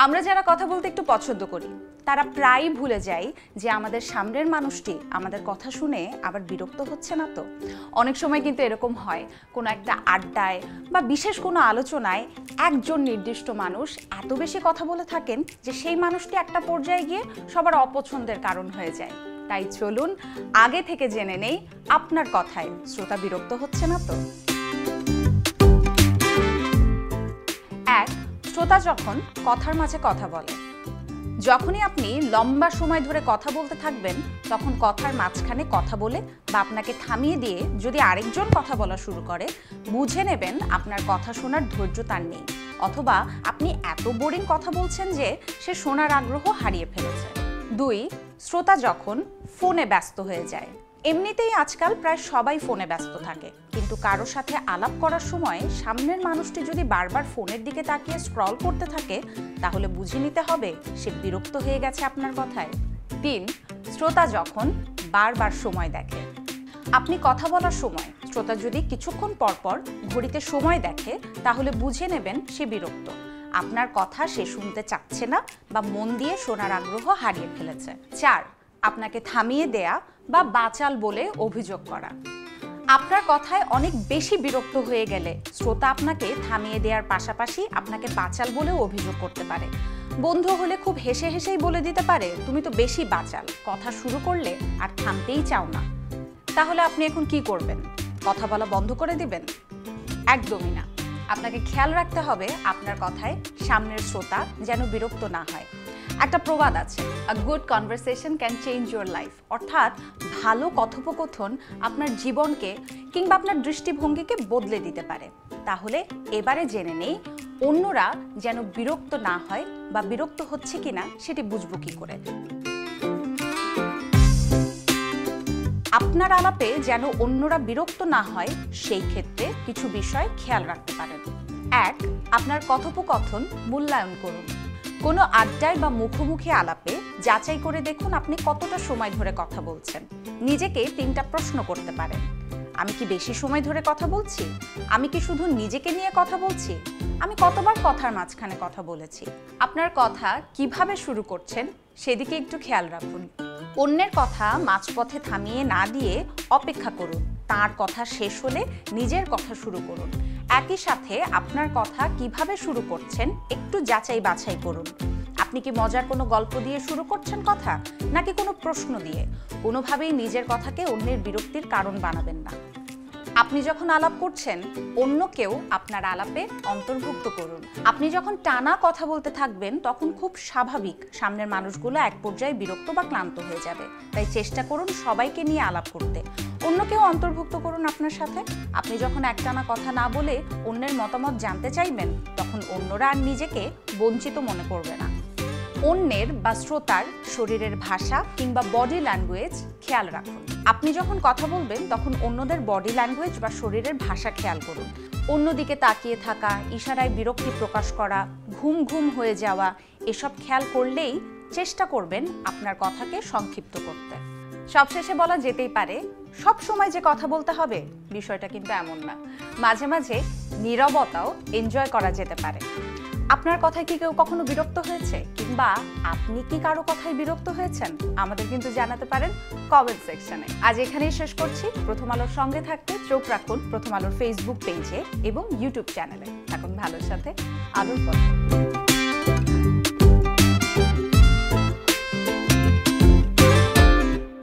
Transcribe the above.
আমরা যারা কথা বলতে একটু পছন্দ করি তারা প্রায়ই ভুলে যায় যে আমাদের সামনের মানুষটি আমাদের কথা শুনে আবার বিরক্ত হচ্ছে না তো। অনেক সময় কিন্তু এরকম হয়, কোনো একটা আড্ডায় বা বিশেষ কোনো আলোচনায় একজন নির্দিষ্ট মানুষ এত বেশি কথা বলে থাকেন যে সেই মানুষটি একটা পর্যায়ে গিয়ে সবার অপছন্দের কারণ হয়ে যায়। তাই চলুন আগে থেকে জেনে নেই আপনার কথায় শ্রোতা বিরক্ত হচ্ছে না তো। এক, শ্রোতা যখন কথার মাঝে কথা বলে। যখনই আপনি লম্বা সময় ধরে কথা বলতে থাকবেন তখন কথার মাঝখানে কথা বলে বা আপনাকে থামিয়ে দিয়ে যদি আরেকজন কথা বলা শুরু করে, বুঝে নেবেন আপনার কথা শোনার ধৈর্য তার নেই, অথবা আপনি এত বোরিং কথা বলছেন যে সে শোনার আগ্রহ হারিয়ে ফেলেছে। দুই, শ্রোতা যখন ফোনে ব্যস্ত হয়ে যায়। এমনিতেই আজকাল প্রায় সবাই ফোনে ব্যস্ত থাকে, কিন্তু কারোর সাথে আলাপ করার সময় সামনের মানুষটি যদি বারবার ফোনের দিকে তাকিয়ে স্ক্রল করতে থাকে তাহলে বুঝে নিতে হবে সে বিরক্ত হয়ে গেছে আপনার কথায়। তিন, শ্রোতা যখন বারবার সময় দেখে। আপনি কথা বলার সময় শ্রোতা যদি কিছুক্ষণ পরপর ঘড়িতে সময় দেখে তাহলে বুঝে নেবেন সে বিরক্ত, আপনার কথা সে শুনতে চাচ্ছে না বা মন দিয়ে শোনার আগ্রহ হারিয়ে ফেলেছে। চার, আপনাকে থামিয়ে দেয়া বা বাচাল বলে অভিযোগ করা। আপনার কথায় অনেক বেশি বিরক্ত হয়ে গেলে শ্রোতা আপনাকে থামিয়ে দেওয়ার পাশাপাশি আপনাকে বাচাল বলেও অভিযোগ করতে পারে। বন্ধু হলে খুব হেসে হেসেই বলে দিতে পারে, তুমি তো বেশি বাচাল, কথা শুরু করলে আর থামতেই চাও না। তাহলে আপনি এখন কি করবেন? কথা বলা বন্ধ করে দিবেন? একদমই না। আপনাকে খেয়াল রাখতে হবে আপনার কথায় সামনের শ্রোতা যেন বিরক্ত না হয়। একটা প্রবাদ আছে, a good conversation can change your life, অর্থাৎ ভালো কথোপকথন আপনার জীবনকে কিংবা আপনার দৃষ্টিভঙ্গিকে বদলে দিতে পারে। তাহলে এবারে জেনে নেই অন্যরা যেন বিরক্ত না হয় বা বিরক্ত হচ্ছে কিনা সেটি বুঝবো কি করে। আপনার আলাপে যেন অন্যরা বিরক্ত না হয় সেই ক্ষেত্রে কিছু বিষয় খেয়াল রাখতে পারেন। এক, আপনার কথোপকথন মূল্যায়ন করুন। কোনো আড্ডায় বা মুখোমুখি আলাপে যাচাই করে দেখুন আপনি কতটা সময় ধরে কথা বলছেন। নিজেকে 3টা প্রশ্ন করতে পারেন। আমি কি বেশি সময় ধরে কথা বলছি? আমি কি শুধু নিজেকে নিয়ে কথা বলছি? আমি কতবার কথার মাঝখানে কথা বলেছি? আপনার কথা কিভাবে শুরু করছেন সেদিকে একটু খেয়াল রাখুন। অন্যের কথা মাঝপথে থামিয়ে না দিয়ে অপেক্ষা করুন, তার কথা শেষ হলে নিজের কথা শুরু করুন। একই সাথে আপনার কথা কিভাবে শুরু করছেন একটু যাচাই বাছাই করুন। আপনি কি মজার কোনো গল্প দিয়ে শুরু করছেন কথা, নাকি কোনো প্রশ্ন দিয়ে? কোনোভাবেই নিজের কথাকে অন্যের বিরক্তির কারণ বানাবেন না। আপনি যখন আলাপ করছেন অন্য কেউ আপনার আলাপে অন্তর্ভুক্ত করুন। আপনি যখন টানা কথা বলতে থাকবেন তখন খুব স্বাভাবিক সামনের মানুষগুলো এক পর্যায়ে বিরক্ত বা ক্লান্ত হয়ে যাবে। তাই চেষ্টা করুন সবাইকে নিয়ে আলাপ করতে। অন্য কেউ অন্তর্ভুক্ত করুন আপনার সাথে। আপনি যখন একটানা কথা না বলে অন্যের মতামত জানতে চাইবেন তখন অন্যরা আর নিজেকে বঞ্চিত মনে করবে না। অন্যের বা শ্রোতার শরীরের ভাষা কিংবা বডি ল্যাঙ্গুয়েজ খেয়াল রাখুন। আপনি যখন কথা বলবেন তখন অন্যদের বডি ল্যাঙ্গুয়েজ বা শরীরের ভাষা খেয়াল করুন। অন্যদিকে তাকিয়ে থাকা, ইশারায় বিরক্তি প্রকাশ করা, ঘুম ঘুম হয়ে যাওয়া, এসব খেয়াল করলেই চেষ্টা করবেন আপনার কথাকে সংক্ষিপ্ত করতে। সবশেষে বলা যেতেই পারে, সব সময় যে কথা বলতে হবে বিষয়টা কিন্তু এমন না। মাঝে মাঝে নীরবতাও এনজয় করা যেতে পারে। আপনার কথায় কি কেউ কখনো বিরক্ত হয়েছে, কিংবা আপনি কি কারো কথায় বিরক্ত হয়েছেন? আমাদের কিন্তু জানাতে পারেন কমেন্ট সেকশনে। আজ এখানেই শেষ করছি। প্রথম আলোর সঙ্গে থাকতে চোখ রাখুন প্রথম আলোর ফেসবুক পেজে এবং ইউটিউব চ্যানেলে। থাকুন ভালোর সাথে, আলোর পথে।